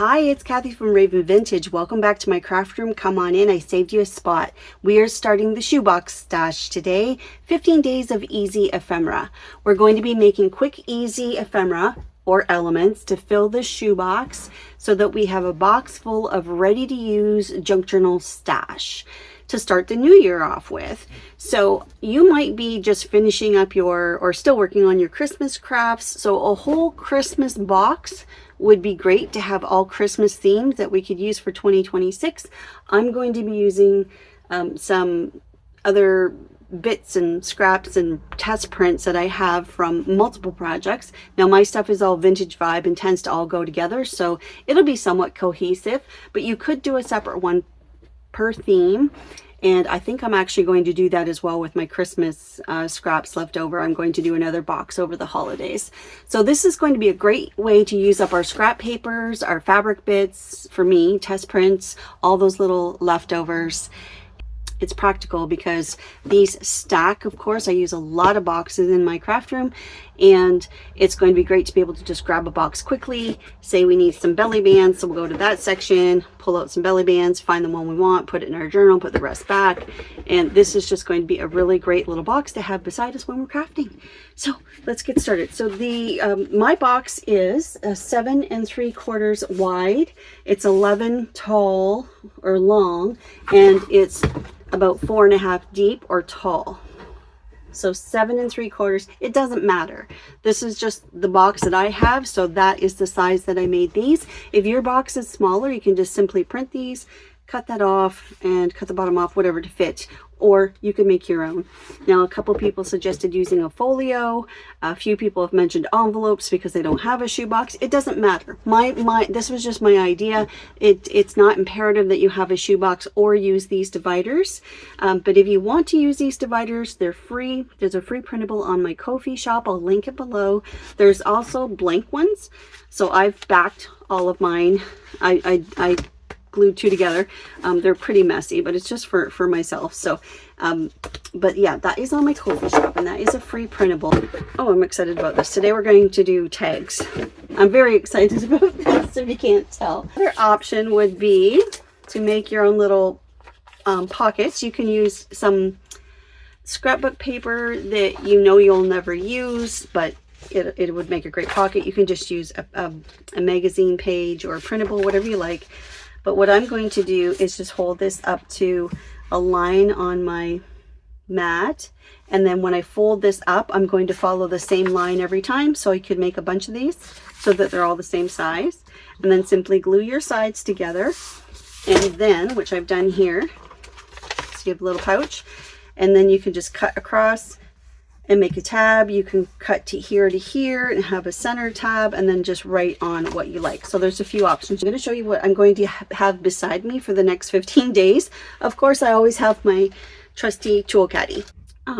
Hi, it's Kathy from Raven Vintage. Welcome back to my craft room. Come on in. I saved you a spot. We are starting the shoebox stash today. 15 days of easy ephemera. We're going to be making quick, easy ephemera or elements to fill the shoebox so that we have a box full of ready-to-use junk journal stash to start the new year off with. So you might be just finishing up or still working on your Christmas crafts. So a whole Christmas box would be great to have all Christmas themes that we could use for 2026. I'm going to be using some other bits and scraps and test prints that I have from multiple projects. Now my stuff is all vintage vibe and tends to all go together, so it'll be somewhat cohesive, but you could do a separate one per theme. And I think I'm actually going to do that as well with my Christmas scraps left over. I'm going to do another box over the holidays. So this is going to be a great way to use up our scrap papers, our fabric bits, for me, test prints, all those little leftovers. It's practical because these stack, of course. I use a lot of boxes in my craft room, and it's going to be great to be able to just grab a box quickly. Say we need some belly bands, so we'll go to that section, pull out some belly bands, find the one we want, put it in our journal, put the rest back. And this is just going to be a really great little box to have beside us when we're crafting. So let's get started. So the my box is 7 3/4 wide. It's 11 tall or long, and it's about 4.5 deep or tall. So 7 3/4, it doesn't matter. This is just the box that I have, so that is the size that I made these. If your box is smaller, you can just simply print these, cut that off, and cut the bottom off, whatever to fit, or you can make your own. Now, a couple people suggested using a folio. A few people have mentioned envelopes because they don't have a shoebox. It doesn't matter. This was just my idea. It's not imperative that you have a shoebox or use these dividers. But if you want to use these dividers, they're free. There's a free printable on my Ko-fi shop. I'll link it below. There's also blank ones. So I've backed all of mine. I glued two together. They're pretty messy, but it's just for myself. So but yeah, that is on my Ko-fi shop, and that is a free printable. Oh, I'm excited about this. Today we're going to do tags. I'm very excited about this, if you can't tell. Another option would be to make your own little pockets. You can use some scrapbook paper that you know you'll never use, but it would make a great pocket. You can just use a magazine page or a printable, whatever you like. But what I'm going to do is just hold this up to a line on my mat. And then when I fold this up, I'm going to follow the same line every time. So I could make a bunch of these so that they're all the same size. And then simply glue your sides together. And then, which I've done here, so you have a little pouch. And then you can just cut across and make a tab. You can cut to here and have a center tab, and then just write on what you like. So there's a few options. I'm going to show you what I'm going to have beside me for the next 15 days. Of course, I always have my trusty tool caddy.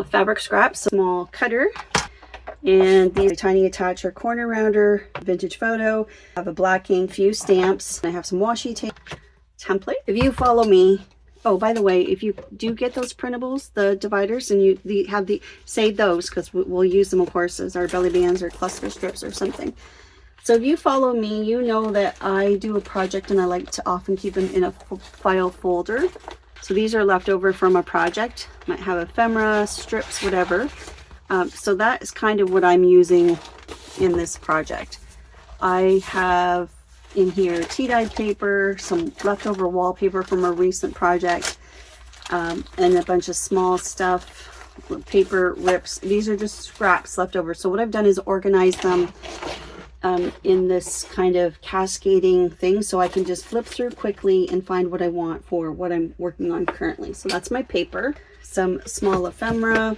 Fabric scraps, small cutter, and these tiny attacher corner rounder, vintage photo. I have a black ink, few stamps. I have some washi tape, template. If you follow me, oh, by the way, if you do get those printables, the dividers, and you save those, because we'll use them, of course, as our belly bands or cluster strips or something. So if you follow me, you know that I do a project and I like to often keep them in a file folder. So these are left over from a project. Might have ephemera, strips, whatever. So that is kind of what I'm using in this project. I have in here tea-dyed paper, some leftover wallpaper from a recent project, and a bunch of small stuff, paper rips. These are just scraps left over. So what I've done is organize them in this kind of cascading thing, so I can just flip through quickly and find what I want for what I'm working on currently. So that's my paper, some small ephemera,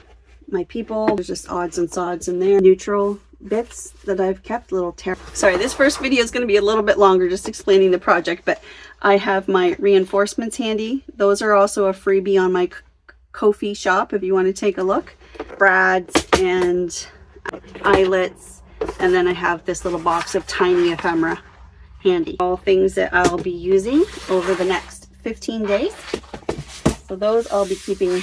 my people. There's just odds and sods in there, neutral bits that I've kept, little sorry, this first video is going to be a little bit longer just explaining the project, but I have my reinforcements handy. Those are also a freebie on my Ko-fi shop if you want to take a look. Brads and eyelets, and then I have this little box of tiny ephemera handy. All things that I'll be using over the next 15 days. So those I'll be keeping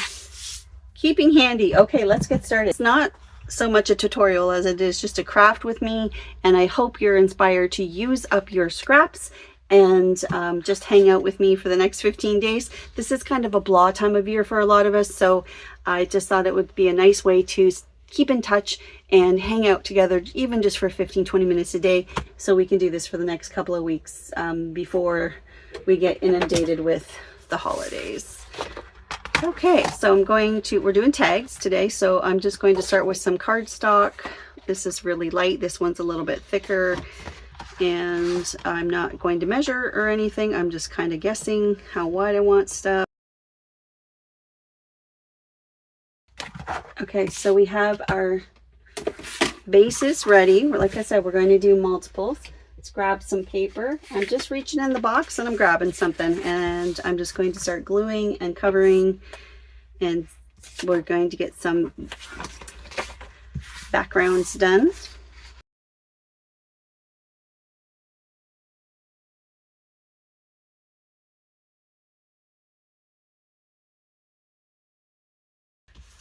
handy. Okay, let's get started. It's not so much a tutorial as it is just a craft with me, and I hope you're inspired to use up your scraps and just hang out with me for the next 15 days. This is kind of a blah time of year for a lot of us, so I just thought it would be a nice way to keep in touch and hang out together, even just for 15-20 minutes a day, so we can do this for the next couple of weeks before we get inundated with the holidays. Okay, so we're doing tags today, so I'm just going to start with some cardstock. This is really light. This one's a little bit thicker, and I'm not going to measure or anything. I'm just kind of guessing how wide I want stuff. Okay, so we have our bases ready. Like I said, we're going to do multiples. Let's grab some paper. I'm just reaching in the box and I'm grabbing something, and I'm just going to start gluing and covering, and we're going to get some backgrounds done.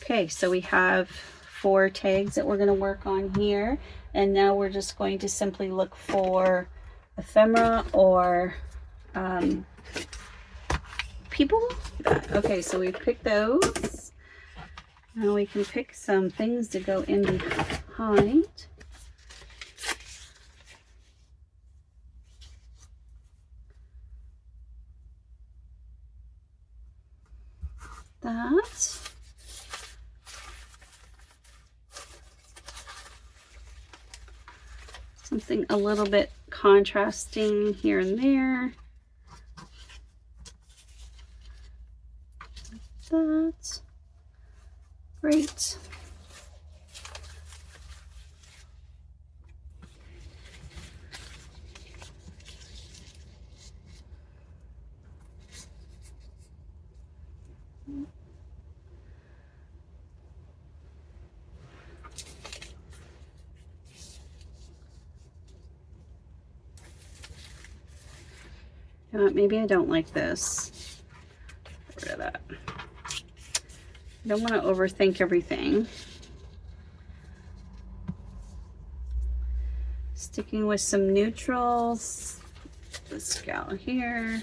Okay, so we have 4 tags that we're going to work on here, and now we're just going to simply look for ephemera or people. Okay, so we picked those. Now we can pick some things to go in behind. That. Something a little bit contrasting here and there. That. Great. Maybe I don't like this. Get rid of that. I don't want to overthink everything. Sticking with some neutrals. This gal here.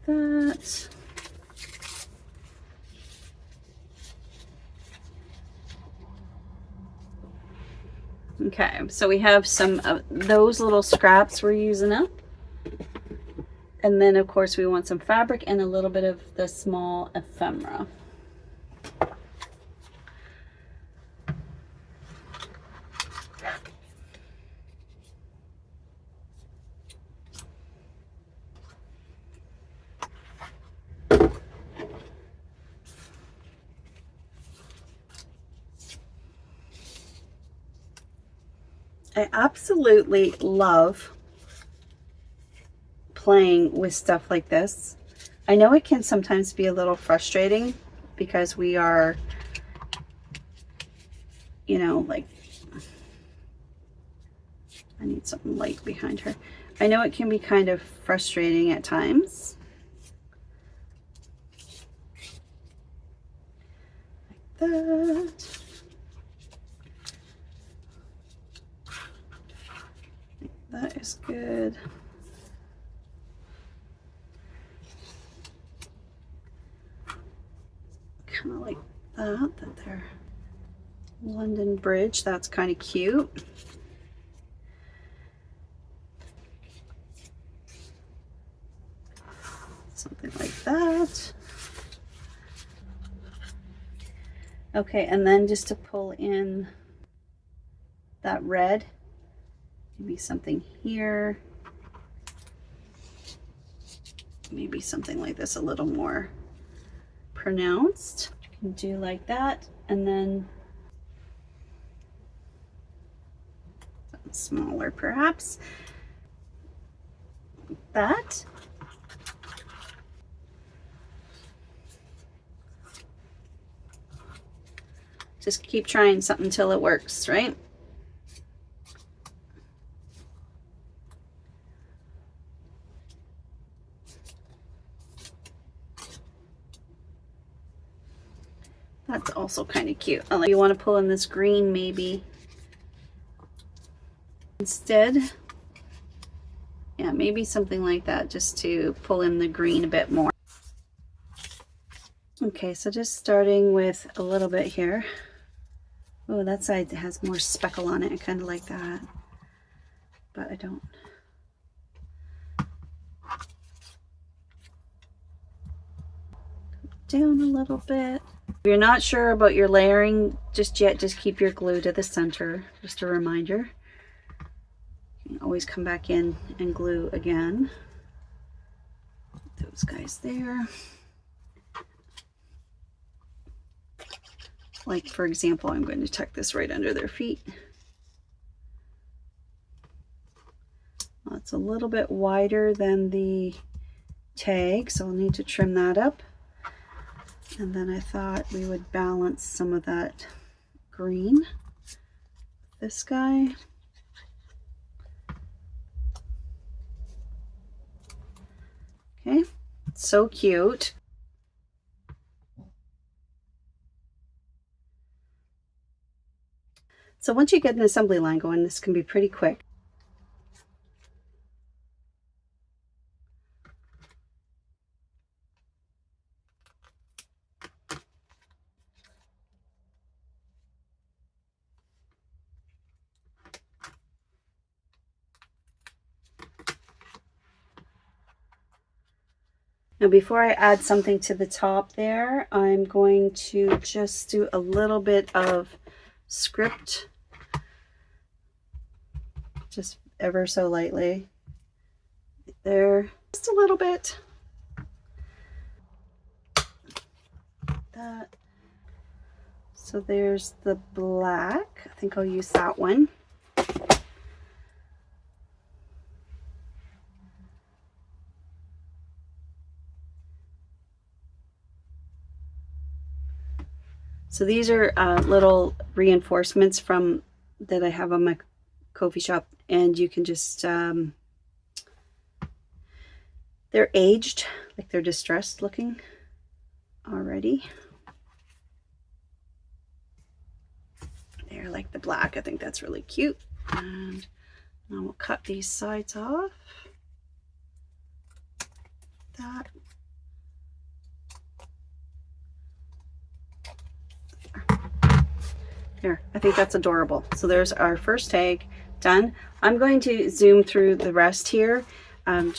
That. Okay, so we have some of those little scraps we're using up. And then of course we want some fabric and a little bit of the small ephemera. I absolutely love playing with stuff like this. I know it can sometimes be a little frustrating because we are, you know, like, I need something light behind her. I know it can be kind of frustrating at times. Like that. That is good. Kind of like that they're London Bridge. That's kind of cute. Something like that. Okay, and then just to pull in that red, maybe something here, maybe something like this, a little more pronounced. You can do like that, and then something smaller perhaps. Like that. Just keep trying something until it works, right? That's also kind of cute. You want to pull in this green maybe instead. Yeah, maybe something like that, just to pull in the green a bit more. Okay, so just starting with a little bit here. Oh, that side has more speckle on it. I kind of like that, but I don't. Down a little bit. If you're not sure about your layering just yet, just keep your glue to the center. Just a reminder. You can always come back in and glue again. Those guys there. Like, for example, I'm going to tuck this right under their feet. Well, it's a little bit wider than the tag, so I'll need to trim that up. And then I thought we would balance some of that green. This guy. Okay, so cute. So once you get an assembly line going, this can be pretty quick. Now before I add something to the top there, I'm going to just do a little bit of script, just ever so lightly. There, just a little bit. That. So there's the black. I think I'll use that one. So these are little reinforcements from that I have on my coffee shop, and you can just they're aged, like they're distressed looking already. They're like the black. I think that's really cute. And now we'll cut these sides off. That. There, I think that's adorable. So there's our first tag done. I'm going to zoom through the rest here. I'm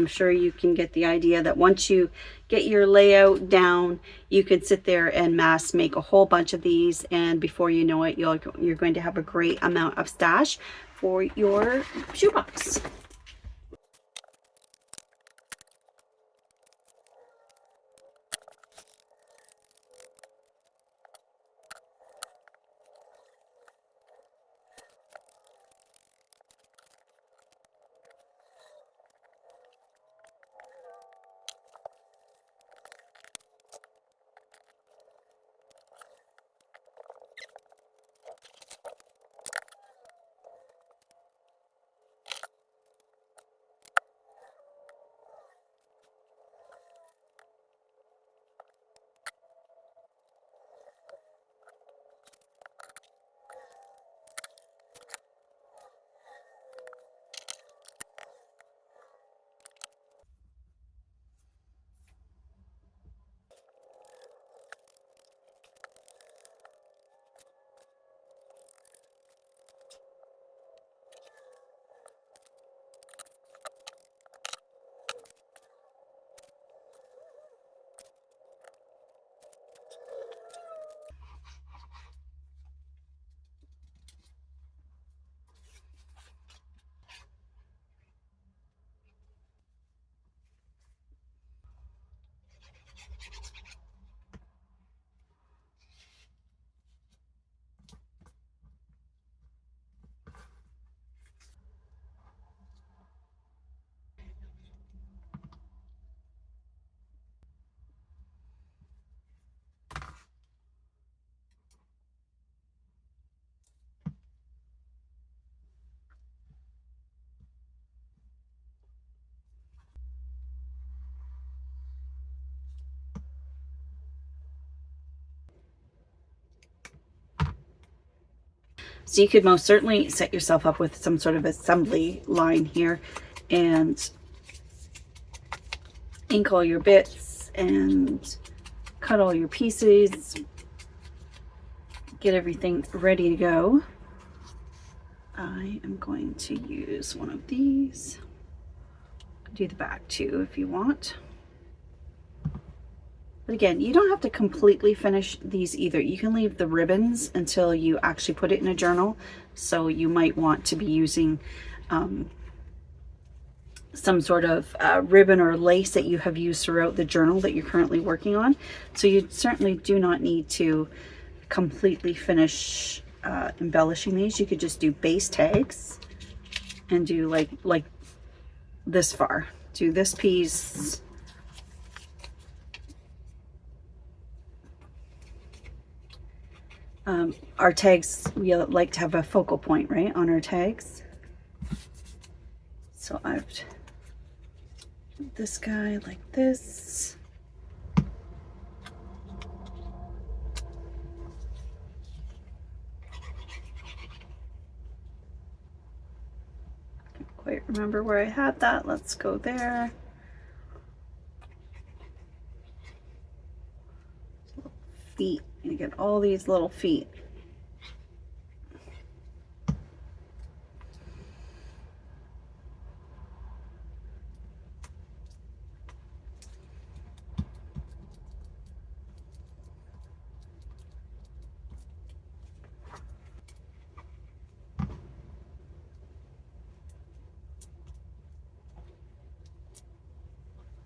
sure you can get the idea that once you get your layout down, you could sit there and mass make a whole bunch of these, and before you know it, you're going to have a great amount of stash for your shoebox. So you could most certainly set yourself up with some sort of assembly line here and ink all your bits and cut all your pieces, get everything ready to go. I am going to use one of these. Do the back too if you want. But again, you don't have to completely finish these either. You can leave the ribbons until you actually put it in a journal. So you might want to be using some sort of ribbon or lace that you have used throughout the journal that you're currently working on. So you certainly do not need to completely finish embellishing these. You could just do base tags and do like this far. Do this piece. Our tags, we like to have a focal point, right, on our tags. So I've this guy like this. Can't quite remember where I had that. Let's go there. Feet. You get all these little feet.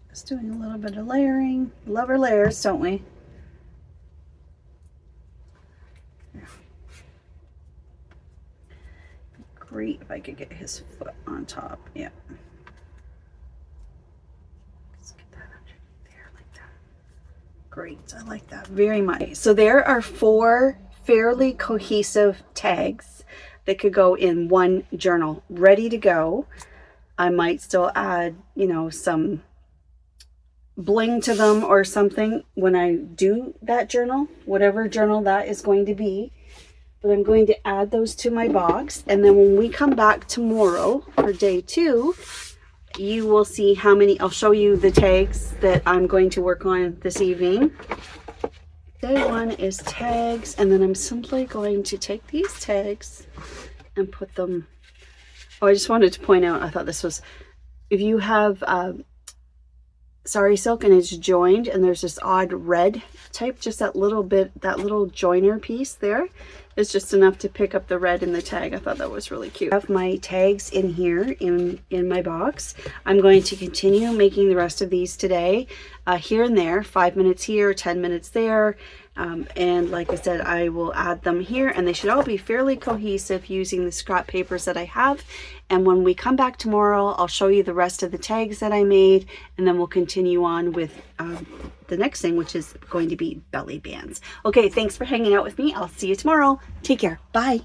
Just doing a little bit of layering. Love our layers, don't we? Great if I could get his foot on top. Yeah. Let's get that underneath there like that. Great, I like that very much. So there are 4 fairly cohesive tags that could go in one journal, ready to go. I might still add, you know, some bling to them or something when I do that journal, whatever journal that is going to be. But I'm going to add those to my box, and then when we come back tomorrow for day 2, you will see how many. I'll show you the tags that I'm going to work on this evening. Day 1 is tags, and then I'm simply going to take these tags and put them. Oh, I just wanted to point out, I thought this was, if you have sari silk and it's joined and there's this odd red type, just that little bit, that little joiner piece there is just enough to pick up the red in the tag. I thought that was really cute. I have my tags in here in my box. I'm going to continue making the rest of these today, here and there, 5 minutes here, 10 minutes there. And like I said, I will add them here, and they should all be fairly cohesive using the scrap papers that I have. And when we come back tomorrow, I'll show you the rest of the tags that I made, and then we'll continue on with the next thing, which is going to be belly bands. Okay, thanks for hanging out with me. I'll see you tomorrow. Take care. Bye.